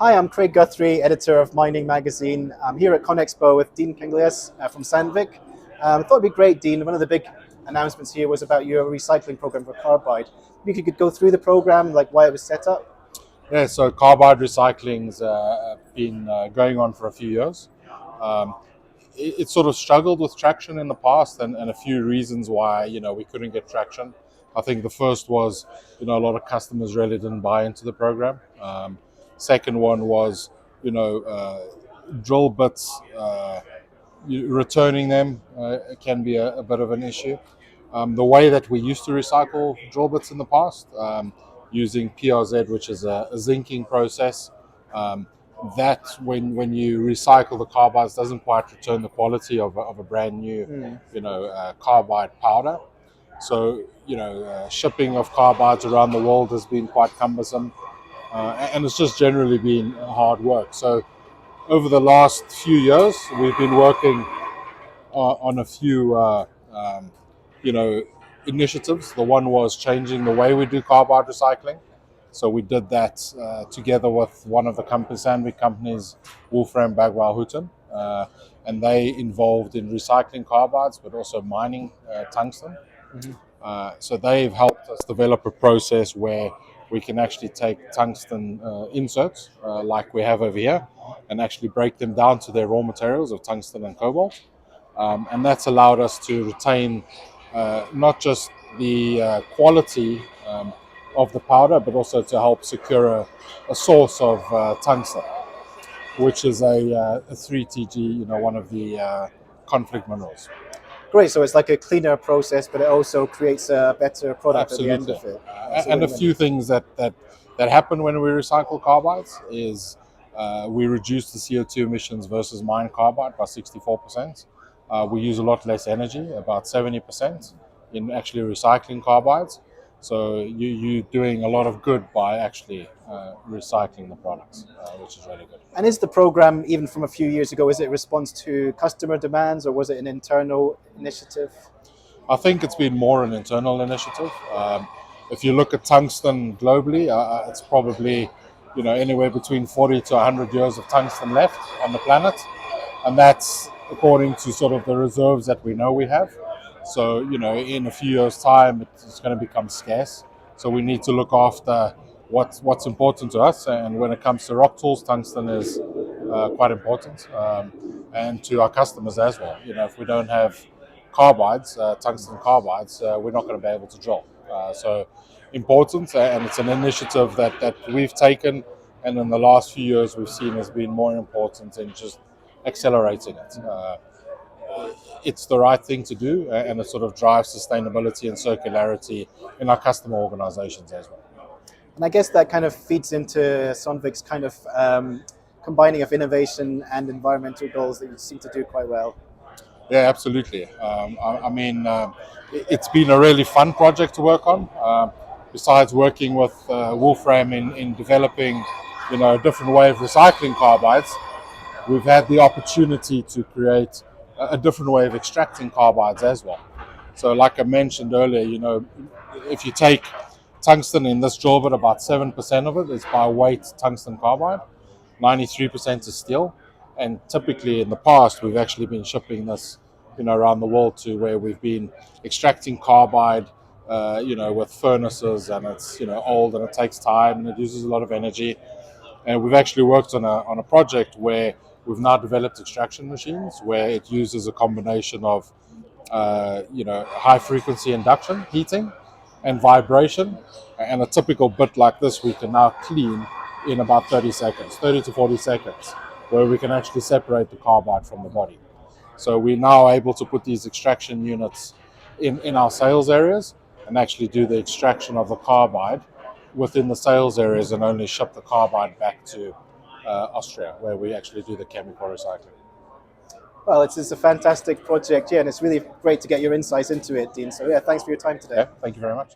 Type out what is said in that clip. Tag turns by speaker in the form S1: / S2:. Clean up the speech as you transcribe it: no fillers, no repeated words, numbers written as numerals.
S1: Hi, I'm Craig Guthrie, editor of Mining Magazine. I'm here at ConExpo with Dean Kangleas from Sandvik. I thought it'd be great, Dean. One of the big announcements here was about your recycling program for Carbide. Maybe you could go through the program, like why it was set up.
S2: Yeah, so carbide recycling's been going on for a few years. Um, it sort of struggled with traction in the past, and a few reasons why we couldn't get traction. I think the first was a lot of customers really didn't buy into the program. Second one was drill bits. Returning them can be a bit of an issue. The way that we used to recycle drill bits in the past, using PRZ, which is a zinking process, um, that when you recycle the carbides doesn't quite return the quality of a brand new, carbide powder. So shipping of carbides around the world has been quite cumbersome, and it's just generally been hard work. So over the last few years, we've been working on a few, you know, initiatives. The one was changing the way we do carbide recycling. So we did that together with one of the Sandvik companies, Wolfram Bagwell Houghton, and they involved in recycling carbides, but also mining tungsten.
S1: Mhm.
S2: So they've helped us develop a process where we can actually take tungsten inserts, like we have over here, and actually break them down to their raw materials of tungsten and cobalt. And that's allowed us to retain not just the quality of the powder, but also to help secure a source of tungsten, which is a 3TG, one of the conflict minerals.
S1: Great, so it's like a cleaner process, but it also creates a better product at the end
S2: Absolutely.
S1: of it. It's a
S2: And a
S1: win-win.
S2: few things that happen when we recycle carbides is we reduce the CO2 emissions versus mine carbide by 64%. We use a lot less energy, about 70%, in actually recycling carbides. So you're doing a lot of good by actually recycling the products, which is really good.
S1: And is the program, even from a few years ago, is it a response to customer demands or was it an internal initiative?
S2: I think it's been more an internal initiative. If you look at tungsten globally, it's probably anywhere between 40 to 100 years of tungsten left on the planet, and that's according to sort of the reserves that we know we have. So in a few years' time, it's going to become scarce. So we need to look after what's important to us, and when it comes to rock tools, tungsten is quite important, and to our customers as well. If we don't have carbides, tungsten carbides, we're not going to be able to drill. So important, and it's an initiative that we've taken, and in the last few years we've seen has been more important in just accelerating it. It's the right thing to do, and it sort of drives sustainability and circularity in our customer organizations as well.
S1: And I guess that kind of feeds into Sonvik's kind of combining of innovation and environmental goals that you seem to do quite well.
S2: Yeah, absolutely. I mean, it's been a really fun project to work on. Besides working with Wolfram in developing, a different way of recycling carbides, we've had the opportunity to create a different way of extracting carbides as well. So, like I mentioned earlier, if you take tungsten in this drill bit, about 7% of it is by weight tungsten carbide, 93% is steel. And typically in the past, we've actually been shipping this, around the world to where we've been extracting carbide, with furnaces, and it's, old and it takes time and it uses a lot of energy. And we've actually worked on a project where we've now developed extraction machines where it uses a combination of high frequency induction heating and vibration. And a typical bit like this we can now clean in about 30 seconds, 30 to 40 seconds, where we can actually separate the carbide from the body. So we're now able to put these extraction units in our sales areas and actually do the extraction of the carbide within the sales areas and only ship the carbide back to Austria, where we actually do the chemical recycling.
S1: Well, it's a fantastic project, yeah, and it's really great to get your insights into it, Dean. So yeah, thanks for your time today.
S2: Okay, thank you very much.